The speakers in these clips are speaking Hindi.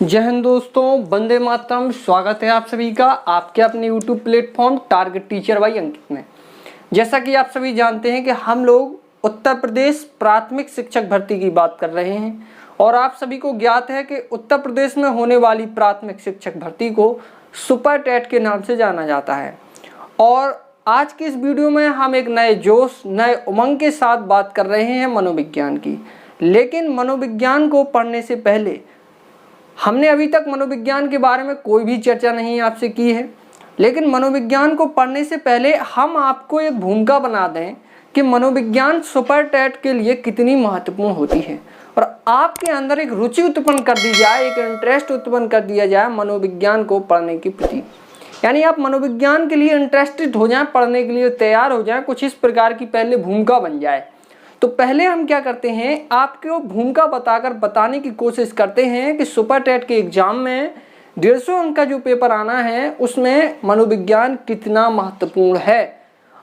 जय हिंद दोस्तों, वंदे मातरम। स्वागत है आप सभी का आपके अपने YouTube platform target teacher by Ankit में। जैसा कि आप सभी जानते हैं कि हम लोग उत्तर प्रदेश प्राथमिक शिक्षक भर्ती की बात कर रहे हैं और आप सभी को ज्ञात है कि उत्तर प्रदेश में होने वाली प्राथमिक शिक्षक भर्ती को सुपर टेट के नाम से जाना जाता है। और आज की इस वीडियो में हम एक नए जोश, नए उमंग के साथ बात कर रहे हैं मनोविज्ञान की। लेकिन मनोविज्ञान को पढ़ने से पहले हमने अभी तक मनोविज्ञान के बारे में कोई भी चर्चा नहीं आपसे की है। लेकिन मनोविज्ञान को पढ़ने से पहले हम आपको एक भूमिका बना दें कि मनोविज्ञान सुपर टेट के लिए कितनी महत्वपूर्ण होती है और आपके अंदर एक रुचि उत्पन्न कर दी जाए, एक इंटरेस्ट उत्पन्न कर दिया जाए मनोविज्ञान को पढ़ने के प्रति। यानी आप मनोविज्ञान के लिए इंटरेस्टेड हो जाएं, पढ़ने के लिए तैयार हो जाएं, कुछ इस प्रकार की पहले भूमिका बन जाए। तो पहले हम क्या करते हैं, आपको भूमिका बताकर बताने की कोशिश करते हैं कि सुपर टेट के एग्जाम में 150 अंक का जो पेपर आना है उसमें मनोविज्ञान कितना महत्वपूर्ण है।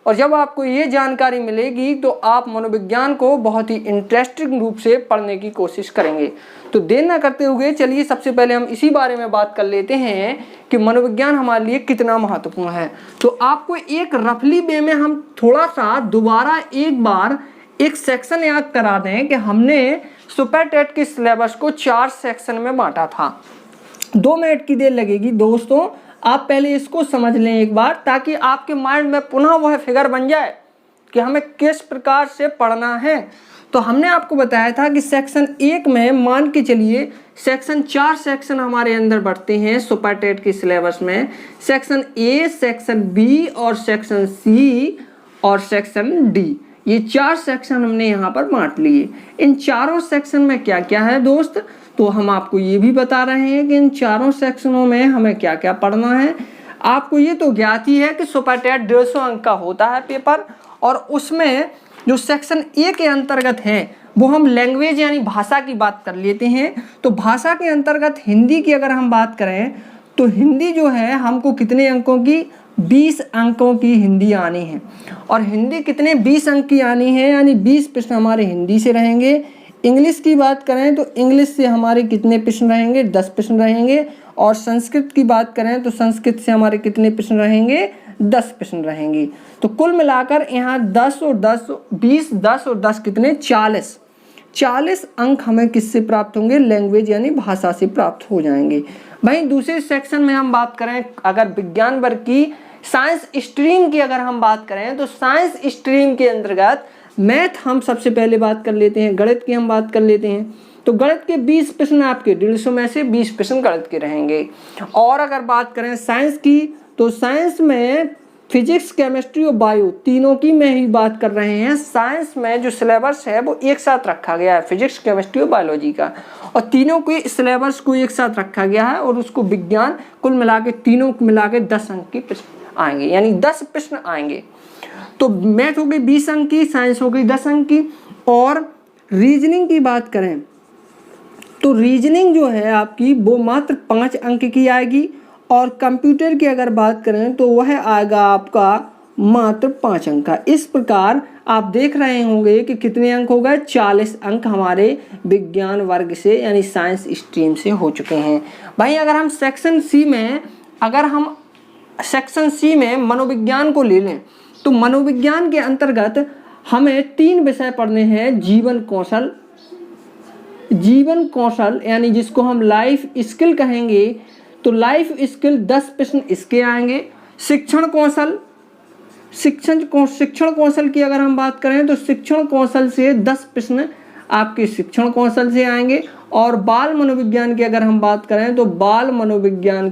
और जब आपको ये जानकारी मिलेगी तो आप मनोविज्ञान को बहुत ही इंटरेस्टिंग रूप से पढ़ने की कोशिश करेंगे। तो देर न करते हुए चलिए सबसे पहले हम इसी बारे में बात कर लेते हैं कि मनोविज्ञान हमारे लिए कितना महत्वपूर्ण है। तो आपको एक रफली वे में हम थोड़ा सा दोबारा एक बार एक सेक्शन याद करा दें कि हमने सुपर टेट के सिलेबस को 4 सेक्शन में बांटा था। 2 मिनट की देर लगेगी दोस्तों, आप पहले इसको समझ लें एक बार, ताकि आपके माइंड में पुनः वह फिगर बन जाए कि हमें किस प्रकार से पढ़ना है। तो हमने आपको बताया था कि सेक्शन 1 में मान के चलिए सेक्शन 4 सेक्शन हमारे अंदर बढ़ते हैं सुपर टेट के सिलेबस में। सेक्शन ए, सेक्शन बी और सेक्शन सी और सेक्शन डी, ये 4 सेक्शन हमने यहाँ पर बांट लिए। इन चारों सेक्शन में क्या क्या है दोस्त, तो हम आपको ये भी बता रहे हैं कि इन चारों सेक्शनों में हमें क्या क्या पढ़ना है। आपको ये तो ज्ञात ही है कि सुपर टेट 150 अंक का होता है पेपर, और उसमें जो सेक्शन ए के अंतर्गत है वो हम लैंग्वेज यानी भाषा की बात कर लेते हैं। तो भाषा के अंतर्गत हिंदी की अगर हम बात करें तो हिंदी जो है हमको कितने अंकों की, 20 अंकों की हिंदी आनी है। और हिंदी कितने, 20 अंक की आनी है, यानी 20 प्रश्न हमारे हिंदी से रहेंगे। इंग्लिश की बात करें तो इंग्लिश से हमारे कितने प्रश्न रहेंगे, 10 प्रश्न रहेंगे। और संस्कृत की बात करें तो संस्कृत से हमारे कितने प्रश्न रहेंगे, 10 प्रश्न रहेंगे। तो कुल मिलाकर यहाँ 10 और 10, 20, 10 और 10 कितने, 40 अंक हमें किससे प्राप्त होंगे, लैंग्वेज यानी भाषा से प्राप्त हो जाएंगे। भाई दूसरे सेक्शन में हम बात करें अगर विज्ञान वर्ग की, साइंस स्ट्रीम की अगर हम बात करें तो साइंस स्ट्रीम के अंतर्गत मैथ हम सबसे पहले बात कर लेते हैं, गणित की हम बात कर लेते हैं। तो गणित के 20 प्रश्न आपके 150 में से 20 प्रश्न गणित के रहेंगे। और अगर बात करें साइंस की तो साइंस में फिजिक्स, केमिस्ट्री और बायो तीनों की मैं ही बात कर रहे हैं। साइंस में जो सिलेबस है वो एक साथ रखा गया है, फिजिक्स, केमिस्ट्री और बायोलॉजी का, और तीनों के सिलेबस को एक साथ रखा गया है। और उसको विज्ञान कुल मिला के तीनों मिला के 10 अंक की प्रश्न आएंगे, यानी 10 प्रश्न आएंगे। तो मैथ हो गई 20 अंक की, साइंस हो गई 10 अंक की। और रीजनिंग की बात करें तो रीजनिंग जो है आपकी वो मात्र 5 अंक की आएगी। और कंप्यूटर की अगर बात करें तो वह आएगा आपका मात्र 5 अंक का। इस प्रकार आप देख रहे होंगे कि कितने अंक हो गए, 40 अंक हमारे विज्ञान वर्ग से यानी साइंस स्ट्रीम से हो चुके हैं। भाई अगर हम सेक्शन सी में मनोविज्ञान को ले लें तो मनोविज्ञान के अंतर्गत हमें 3 विषय पढ़ने हैं। जीवन कौशल यानी जिसको हम लाइफ स्किल कहेंगे, तो लाइफ स्किल 10 प्रश्न इसके आएंगे। शिक्षण कौशल की अगर हम बात करें तो शिक्षण कौशल से 10 प्रश्न आपके शिक्षण कौशल से आएंगे। और बाल मनोविज्ञान की अगर हम बात करें तो बाल मनोविज्ञान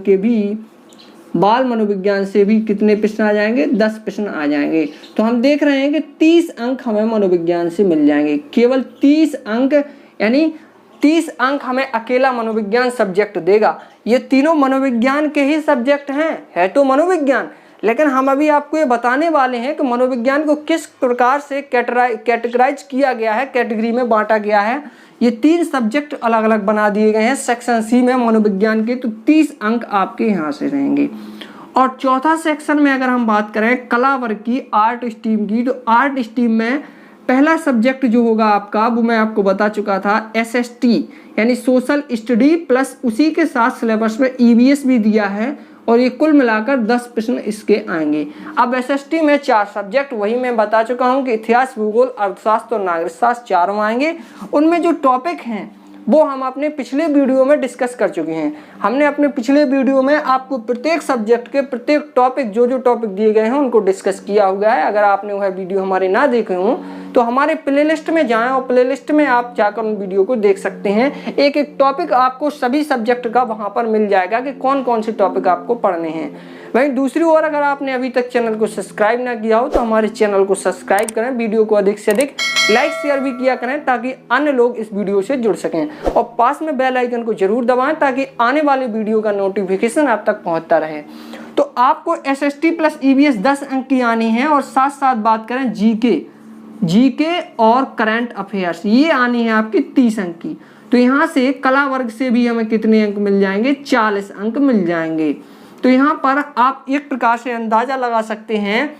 से भी कितने प्रश्न आ जाएंगे, 10 प्रश्न आ जाएंगे। तो हम देख रहे हैं कि 30 अंक हमें मनोविज्ञान से मिल जाएंगे, केवल 30 अंक, यानी 30 अंक हमें अकेला मनोविज्ञान सब्जेक्ट देगा। ये तीनों मनोविज्ञान के ही सब्जेक्ट हैं, है तो मनोविज्ञान, लेकिन हम अभी आपको ये बताने वाले हैं कि मनोविज्ञान को किस प्रकार से कैटेगराइज किया गया है, कैटेगरी में बांटा गया है। ये 3 सब्जेक्ट अलग अलग बना दिए गए हैं सेक्शन सी में मनोविज्ञान के। तो 30 अंक आपके यहाँ से रहेंगे। और चौथा सेक्शन में अगर हम बात करें कला वर्ग की, आर्ट स्ट्रीम की, तो आर्ट स्ट्रीम में पहला सब्जेक्ट जो होगा आपका वो मैं आपको बता चुका था SST यानी सोशल स्टडी प्लस उसी के साथ सिलेबस में EVS भी दिया है और ये कुल मिलाकर 10 प्रश्न इसके आएंगे। अब SST में 4 सब्जेक्ट वही मैं बता चुका हूँ कि इतिहास, भूगोल, अर्थशास्त्र और नागरिक शास्त्र चारों आएंगे। उनमें जो टॉपिक हैं वो हम अपने पिछले वीडियो में डिस्कस कर चुके हैं। हमने अपने पिछले वीडियो में आपको प्रत्येक सब्जेक्ट के प्रत्येक टॉपिक जो टॉपिक दिए गए हैं उनको डिस्कस किया हुआ है। अगर आपने वह वीडियो हमारे ना देखे हों तो हमारे प्लेलिस्ट में जाएं और प्लेलिस्ट में आप जाकर उन वीडियो को देख सकते हैं। एक एक टॉपिक आपको सभी सब्जेक्ट का वहाँ पर मिल जाएगा कि कौन कौन से टॉपिक आपको पढ़ने हैं। वहीं दूसरी ओर अगर आपने अभी तक चैनल को सब्सक्राइब ना किया हो तो हमारे चैनल को सब्सक्राइब करें, वीडियो को अधिक से अधिक लाइक शेयर भी किया करें ताकि अन्य लोग इस वीडियो से जुड़ सकें और पास में बेल आइकन को जरूर दबाएं ताकि आने वाले वीडियो का नोटिफिकेशन आप तक पहुंचता रहे। तो आपको SST प्लस EVS 10 अंक की आनी है और साथ साथ बात करें जीके और करंट अफेयर्स ये आनी है आपकी 30 अंक की। तो यहाँ से कला वर्ग से भी हमें कितने अंक मिल जाएंगे, 40 अंक मिल जाएंगे। तो यहाँ पर आप एक प्रकार से अंदाजा लगा सकते हैं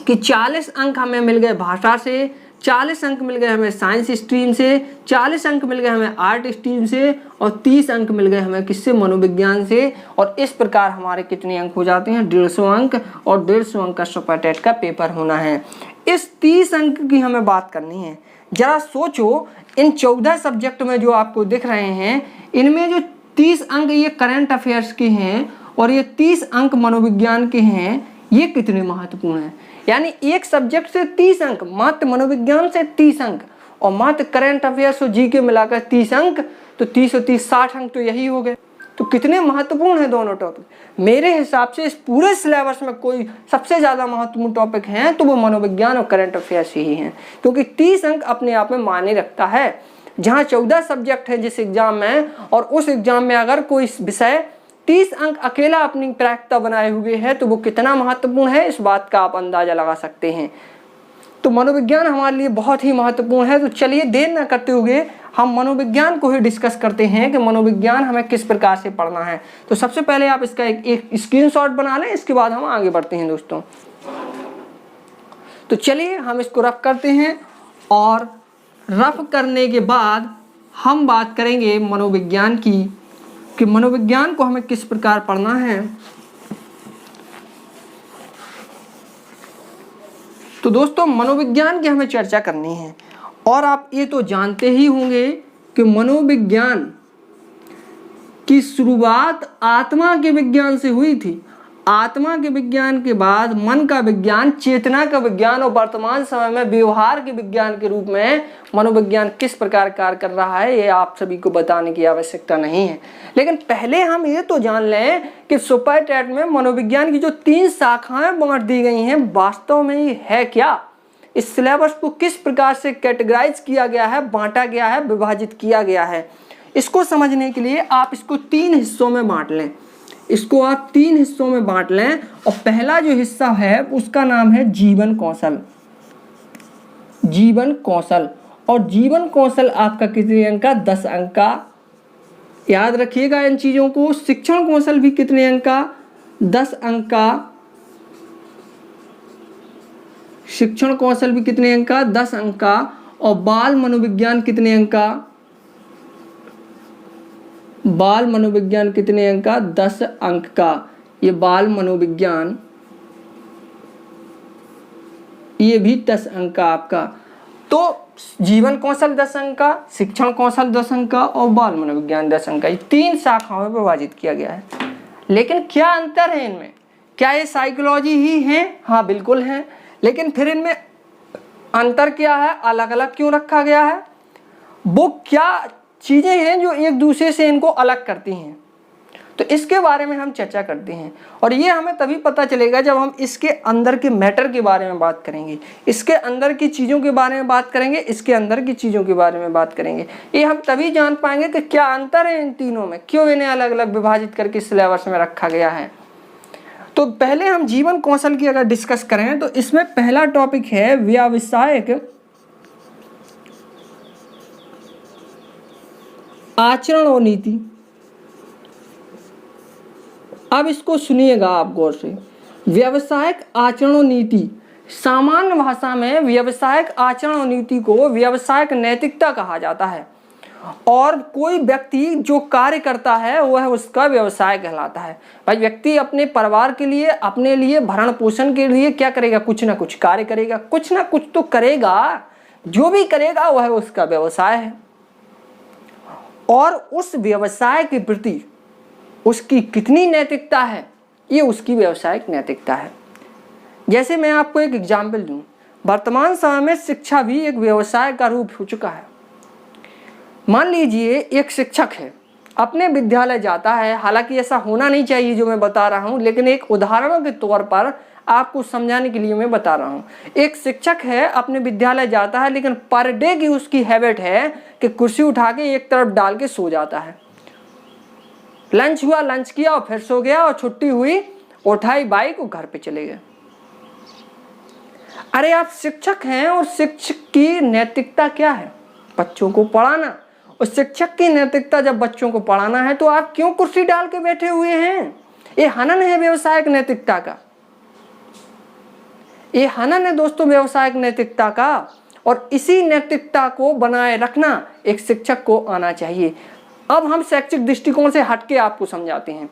कि 40 अंक हमें मिल गए भाषा से, 40 अंक मिल गए हमें साइंस स्ट्रीम से, 40 अंक मिल गए हमें आर्ट स्ट्रीम से और 30 अंक मिल गए हमें किससे, मनोविज्ञान से। और इस प्रकार हमारे कितने अंक हो जाते हैं, 150 अंक और 150 अंक का सुपर टेट का पेपर होना है। इस 30 अंक की हमें बात करनी है। जरा सोचो इन 14 सब्जेक्ट में जो आपको दिख रहे हैं इनमें जो 30 अंक ये करंट अफेयर्स के हैं और ये 30 अंक मनोविज्ञान के हैं, ये कितने महत्वपूर्ण हैं। यानी एक सब्जेक्ट से 30 अंक, मात्र मनोविज्ञान से 30 अंक और मात्र करंट अफेयर्स और जीके मिलाकर 30 अंक, तो 30 और 30 60 अंक तो यही हो गए। तो कितने महत्वपूर्ण है दोनों टॉपिक। मेरे हिसाब से इस पूरे सिलेबस में कोई सबसे ज़्यादा महत्वपूर्ण टॉपिक हैं तो वो मनोविज्ञान और करंट अफेयर्स ही हैं, क्योंकि 30 अंक अपने आप में मायने रखता है। जहाँ 14 सब्जेक्ट है जिस एग्जाम में, और उस एग्जाम में अगर कोई विषय 30 अंक अकेला अपनी प्रायिकता बनाए हुए है तो वो कितना महत्वपूर्ण है, इस बात का आप अंदाजा लगा सकते हैं। तो मनोविज्ञान हमारे लिए बहुत ही महत्वपूर्ण है। तो चलिए देर न करते हुए हम मनोविज्ञान को ही डिस्कस करते हैं कि मनोविज्ञान हमें किस प्रकार से पढ़ना है। तो सबसे पहले आप इसका एक स्क्रीनशॉट बना लें, इसके बाद हम आगे बढ़ते हैं दोस्तों। तो चलिए हम इसको रफ करते हैं और रफ करने के बाद हम बात करेंगे मनोविज्ञान की, कि मनोविज्ञान को हमें किस प्रकार पढ़ना है। तो दोस्तों मनोविज्ञान की हमें चर्चा करनी है और आप ये तो जानते ही होंगे कि मनोविज्ञान की शुरुआत आत्मा के विज्ञान से हुई थी। आत्मा के विज्ञान के बाद मन का विज्ञान, चेतना का विज्ञान और वर्तमान समय में व्यवहार के विज्ञान के रूप में मनोविज्ञान किस प्रकार कार्य कर रहा है ये आप सभी को बताने की आवश्यकता नहीं है। लेकिन पहले हम ये तो जान लें कि सुपर टेट में मनोविज्ञान की जो 3 शाखाएं बांट दी गई हैं वास्तव में ये है क्या, इस सिलेबस को किस प्रकार से कैटेगराइज किया गया है, बांटा गया है, विभाजित किया गया है। इसको समझने के लिए आप इसको 3 हिस्सों में बांट लें। इसको आप 3 हिस्सों में बांट लें और पहला जो हिस्सा है उसका नाम है जीवन कौशल। जीवन कौशल, और जीवन कौशल आपका कितने अंक का, 10 अंक का। याद रखिएगा इन चीजों को। शिक्षण कौशल भी कितने अंक का, 10 अंक का। शिक्षण कौशल भी कितने अंक का, 10 अंक का। और बाल मनोविज्ञान कितने अंक का, बाल मनोविज्ञान कितने अंक का, 10 अंक का। ये बाल मनोविज्ञान ये भी 10 अंक का आपका। तो जीवन कौशल 10 अंक का, शिक्षण कौशल 10 अंक का और बाल मनोविज्ञान 10 अंक का, ये 3 शाखाओं में विभाजित किया गया है। लेकिन क्या अंतर है इनमें, क्या ये साइकोलॉजी ही है? हाँ बिल्कुल है। लेकिन फिर इनमें अंतर क्या है, अलग अलग क्यों रखा गया है, वो क्या चीज़ें हैं जो एक दूसरे से इनको अलग करती हैं, तो इसके बारे में हम चर्चा करते हैं। और ये हमें तभी पता चलेगा जब हम इसके अंदर के मैटर के बारे में बात करेंगे, इसके अंदर की चीज़ों के बारे में बात करेंगे, इसके अंदर की चीज़ों के बारे में बात करेंगे। ये हम तभी जान पाएंगे कि क्या अंतर है इन तीनों में, क्यों इन्हें अलग अलग विभाजित करके सिलेबस में रखा गया है। तो पहले हम जीवन कौशल की अगर डिस्कस करें तो इसमें पहला टॉपिक है व्यावसायिक आचरण और नीति। अब इसको सुनिएगा आप गौर से। व्यावसायिक आचरण और नीति सामान्य भाषा में व्यावसायिक आचरण और नीति को व्यावसायिक नैतिकता कहा जाता है और कोई व्यक्ति जो कार्य करता है वह उसका व्यवसाय कहलाता है। भाई व्यक्ति अपने परिवार के लिए, अपने लिए, भरण पोषण के लिए क्या करेगा, कुछ ना कुछ कार्य करेगा, कुछ ना कुछ तो करेगा, जो भी करेगा वह उसका व्यवसाय है और उस व्यवसाय के प्रति उसकी कितनी नैतिकता है ये उसकी व्यावसायिक नैतिकता है। जैसे मैं आपको एक एग्जाम्पल दूं, वर्तमान समय में शिक्षा भी एक व्यवसाय का रूप हो चुका है। मान लीजिए एक शिक्षक है, अपने विद्यालय जाता है, हालांकि ऐसा होना नहीं चाहिए जो मैं बता रहा हूं, लेकिन एक उदाहरण के तौर पर आपको समझाने के लिए मैं बता रहा हूं। एक शिक्षक है, अपने विद्यालय जाता है, लेकिन पर डे की उसकी हैबिट है कि कुर्सी उठा के एक तरफ डाल के सो जाता है। लंच हुआ, लंच किया और फिर सो गया, और छुट्टी हुई, उठाई बाइक और घर पे चले गए। अरे आप शिक्षक हैं और शिक्षक की नैतिकता क्या है, बच्चों को पढ़ाना। और शिक्षक की नैतिकता जब बच्चों को पढ़ाना है तो आप क्यों कुर्सी डाल के बैठे हुए हैं? ये हनन है व्यवसायिक नैतिकता का, ये हनन है दोस्तों व्यवसायिक नैतिकता का। और इसी नैतिकता को बनाए रखना एक शिक्षक को आना चाहिए। अब हम शैक्षिक दृष्टिकोण से हटके आपको समझाते हैं।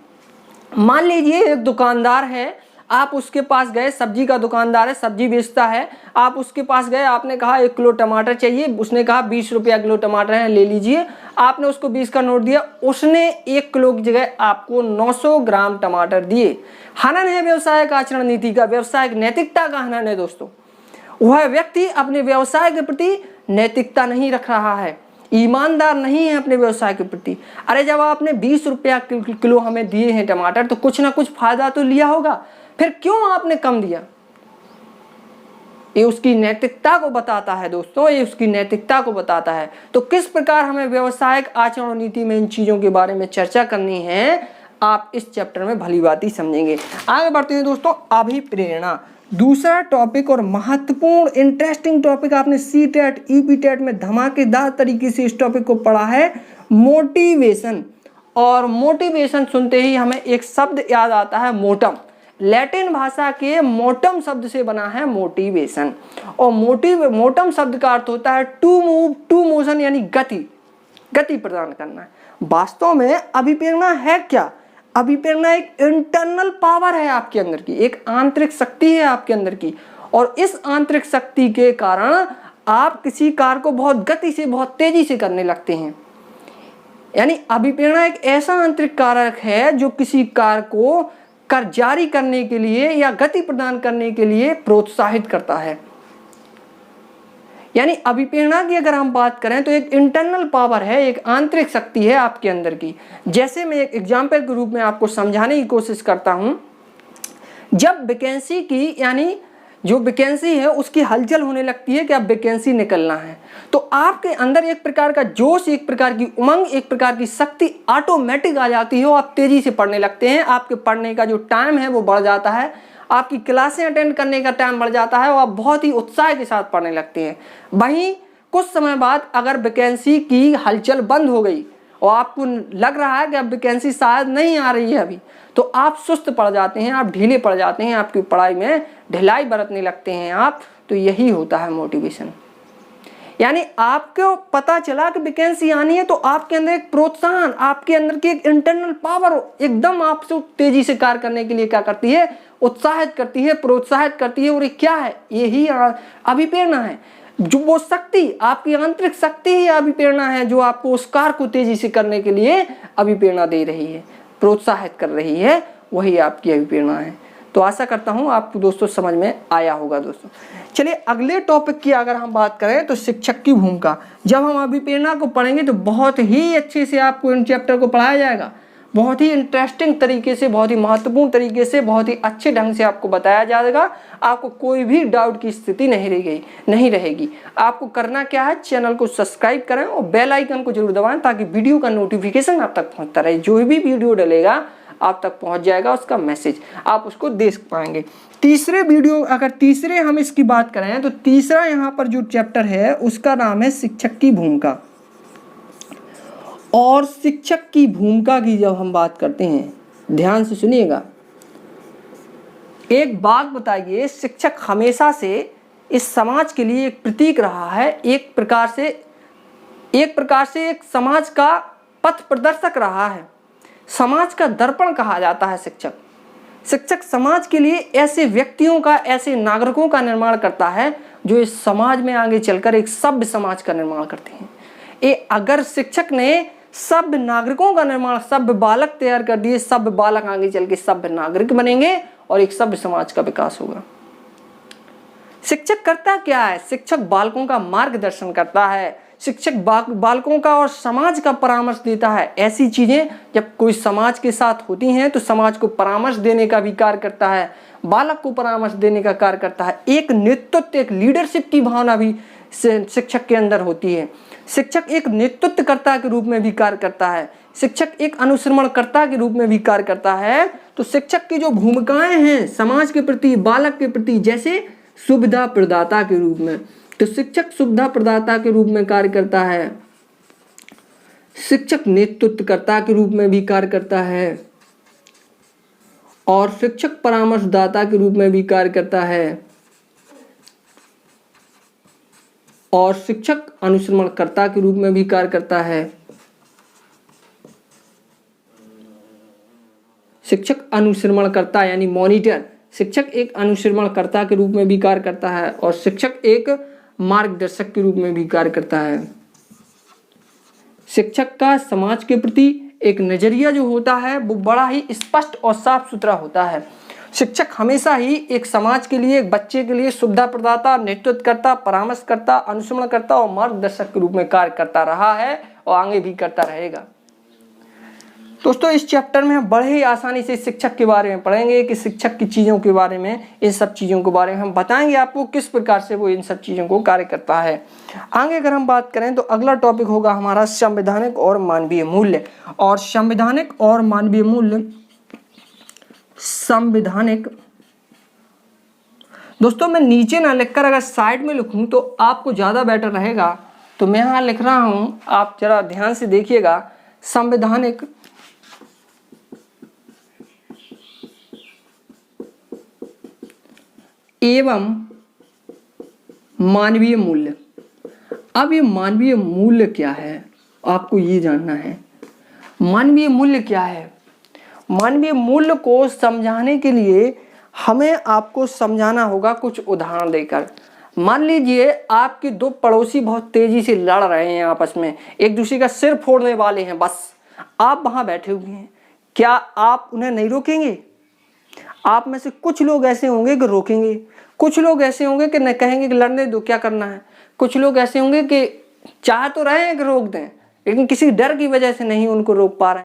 मान लीजिए एक दुकानदार है, आप उसके पास गए, सब्जी का दुकानदार है, सब्जी बेचता है, आप उसके पास गए, आपने कहा 1 किलो टमाटर चाहिए, उसने कहा 20 रुपया किलो टमाटर है, ले लीजिए। आपने उसको 20 का नोट दिया, उसने 1 किलो की जगह आपको 900 ग्राम टमाटर दिए। हनन है व्यवसायिक आचरण नीति का, व्यवसायिक नैतिकता का हनन है दोस्तों। वह व्यक्ति अपने व्यवसाय के प्रति नैतिकता नहीं रख रहा है, ईमानदार नहीं है अपने व्यवसाय के प्रति। अरे जब आपने 20 रुपया किलो हमें दिए हैं टमाटर, तो कुछ ना कुछ फायदा तो लिया होगा, फिर क्यों आपने कम दिया? ये उसकी नैतिकता को बताता है दोस्तों, ये उसकी नैतिकता को बताता है। तो किस प्रकार हमें व्यवसायिक आचरण नीति में इन चीजों के बारे में चर्चा करनी है, आप इस चैप्टर में भली भांति समझेंगे। आगे बढ़ते हैं दोस्तों, अभिप्रेरणा, दूसरा टॉपिक और महत्वपूर्ण इंटरेस्टिंग टॉपिक। आपने CTET, EPTET में धमाकेदार तरीके से इस टॉपिक को पढ़ा है, मोटिवेशन। और मोटिवेशन सुनते ही हमें एक शब्द याद आता है, मोटम। लैटिन भाषा के मोटम शब्द से बना है मोटिवेशन। और मोटम शब्द का अर्थ होता है टू मूव, टू मोशन, यानी गति प्रदान करना है। वास्तव में अभिप्रेरणा है क्या? अभिप्रेरणा एक इंटरनल पावर है आपके अंदर की, एक आंतरिक शक्ति है आपके अंदर की, और इस आंतरिक शक्ति के कारण आप किसी कार्य को बहुत गति से, बहुत तेजी से करने लगते हैं। यानी अभिप्रेरणा एक ऐसा आंतरिक कारक है जो किसी कार्य को कर जारी करने के लिए या गति प्रदान करने के लिए प्रोत्साहित करता है। यानी अभिप्रेरणा की अगर हम बात करें तो एक इंटरनल पावर है, एक आंतरिक शक्ति है आपके अंदर की। जैसे मैं एक एग्जाम्पल के रूप में आपको समझाने की कोशिश करता हूं, जब वैकेंसी की, यानी जो वैकेंसी है उसकी हलचल होने लगती है कि अब वैकेंसी निकलना है, तो आपके अंदर एक प्रकार का जोश, एक प्रकार की उमंग, एक प्रकार की शक्ति ऑटोमेटिक आ जाती है और आप तेजी से पढ़ने लगते हैं। आपके पढ़ने का जो टाइम है वो बढ़ जाता है, आपकी क्लासें अटेंड करने का टाइम बढ़ जाता है और आप बहुत ही उत्साह के साथ पढ़ने लगते हैं। वहीं कुछ समय बाद अगर वैकेंसी की हलचल बंद हो गई और आपको लग रहा है कि अब वैकेंसी शायद नहीं आ रही है अभी, तो आप सुस्त पड़ जाते हैं, आप ढीले पड़ जाते हैं, आपकी पढ़ाई में ढिलाई बरतने लगते हैं आप। तो यही होता है मोटिवेशन। यानी आपको पता चला कि वैकेंसी आनी है, तो आपके अंदर एक प्रोत्साहन, आपके अंदर की एक इंटरनल पावर एकदम आपसे तेजी से कार्य करने के लिए क्या करती है, उत्साहित करती है, प्रोत्साहित करती है। और ये क्या है? यही अभिप्रेरणा है। जो वो शक्ति, आपकी आंतरिक शक्ति ही अभिप्रेरणा है जो आपको उस कार्य को तेजी से करने के लिए अभिप्रेरणा दे रही है, प्रोत्साहित कर रही है, वही आपकी अभिप्रेरणा है। तो आशा करता हूं आपको दोस्तों समझ में आया होगा दोस्तों। चलिए अगले टॉपिक की अगर हम बात करें तो शिक्षक की भूमिका। जब हम अभिप्रेरणा को पढ़ेंगे तो बहुत ही अच्छे से आपको इन चैप्टर को पढ़ाया जाएगा, बहुत ही इंटरेस्टिंग तरीके से, बहुत ही महत्वपूर्ण तरीके से, बहुत ही अच्छे ढंग से आपको बताया जाएगा। आपको कोई भी डाउट की स्थिति नहीं रहेगी। आपको करना क्या है, चैनल को सब्सक्राइब करें और बेल आइकन को जरूर दबाएं ताकि वीडियो का नोटिफिकेशन आप तक पहुंचता रहे। जो भी वीडियो डलेगा आप तक पहुंच जाएगा, उसका मैसेज आप उसको देख पाएंगे। तीसरे हम इसकी बात करें तो तीसरा यहाँ पर जो चैप्टर है उसका नाम है शिक्षक की भूमिका। और शिक्षक की भूमिका की जब हम बात करते हैं, ध्यान से सुनिएगा, एक बात बताइए, शिक्षक हमेशा से इस समाज के लिए एक प्रतीक रहा है, एक प्रकार से एक समाज का पथ प्रदर्शक रहा है, समाज का दर्पण कहा जाता है शिक्षक समाज के लिए ऐसे व्यक्तियों का, ऐसे नागरिकों का निर्माण करता है जो इस समाज में आगे चलकर एक सभ्य समाज का निर्माण करते हैं। अगर शिक्षक ने सभ्य नागरिकों का निर्माण, सभ्य बालक तैयार कर दिए, सभ्य बालक आगे चल के सभ्य नागरिक बनेंगे और एक सभ्य समाज का विकास होगा। शिक्षक करता क्या है? शिक्षक बालकों का मार्गदर्शन करता है, शिक्षक बालकों का और समाज का परामर्श देता है। ऐसी चीजें जब कोई समाज के साथ होती हैं तो समाज को परामर्श देने का भी कार्य करता है, बालक को परामर्श देने का कार्य करता है। एक नेतृत्व, एक लीडरशिप की भावना भी शिक्षक के अंदर होती है। शिक्षक एक नेतृत्वकर्ता के रूप में भी कार्य करता है, शिक्षक एक अनुश्रवणकर्ता के रूप में भी कार्य करता है। तो शिक्षक की जो भूमिकाएं हैं समाज के प्रति, बालक के प्रति, जैसे सुविधा प्रदाता के रूप में, तो शिक्षक सुविधा प्रदाता के रूप में कार्य करता है, शिक्षक नेतृत्वकर्ता के रूप में भी कार्य करता है, और शिक्षक परामर्शदाता के रूप में भी कार्य करता है, और शिक्षक अनुश्रवणकर्ता के रूप में भी कार्य करता है। शिक्षक अनुश्रवणकर्ता यानी मॉनिटर, शिक्षक एक अनुश्रवणकर्ता के रूप में भी कार्य करता है, और शिक्षक एक मार्गदर्शक के रूप में भी कार्य करता है। शिक्षक का समाज के प्रति एक नजरिया जो होता है वो बड़ा ही स्पष्ट और साफ सुथरा होता है। शिक्षक हमेशा ही एक समाज के लिए, एक बच्चे के लिए सुविधा प्रदाता, नेतृत्वकर्ता, परामर्शकर्ता, अनुश्रवणकर्ता और मार्गदर्शक के रूप में कार्य करता रहा है और आगे भी करता रहेगा। दोस्तों, इस चैप्टर में हम बड़े ही आसानी से शिक्षक के बारे में पढ़ेंगे कि शिक्षक की चीज़ों के बारे में, इन सब चीज़ों के बारे में हम बताएंगे आपको किस प्रकार से वो इन सब चीज़ों को कार्य करता है। आगे अगर हम बात करें तो अगला टॉपिक होगा हमारा संवैधानिक और मानवीय मूल्य। और संवैधानिक और मानवीय मूल्य, संवैधानिक, दोस्तों मैं नीचे ना लिखकर अगर साइड में लिखूं तो आपको ज़्यादा बेटर रहेगा, तो मैं यहाँ लिख रहा हूँ, आप जरा ध्यान से देखिएगा। संवैधानिक एवं मानवीय मूल्य। अब ये मानवीय मूल्य क्या है आपको ये जानना है। मानवीय मूल्य क्या है? मानवीय मूल्य को समझाने के लिए हमें आपको समझाना होगा कुछ उदाहरण देकर। मान लीजिए आपके दो पड़ोसी बहुत तेजी से लड़ रहे हैं, आपस में एक दूसरे का सिर फोड़ने वाले हैं, बस आप वहां बैठे हुए हैं, क्या आप उन्हें नहीं रोकेंगे? आप में से कुछ लोग ऐसे होंगे कि रोकेंगे, कुछ लोग ऐसे होंगे कि न कहेंगे कि लड़ने दो, क्या करना है। कुछ लोग ऐसे होंगे कि चाह तो रहे हैं कि रोक दें, लेकिन किसी डर की वजह से नहीं उनको रोक पा रहे हैं।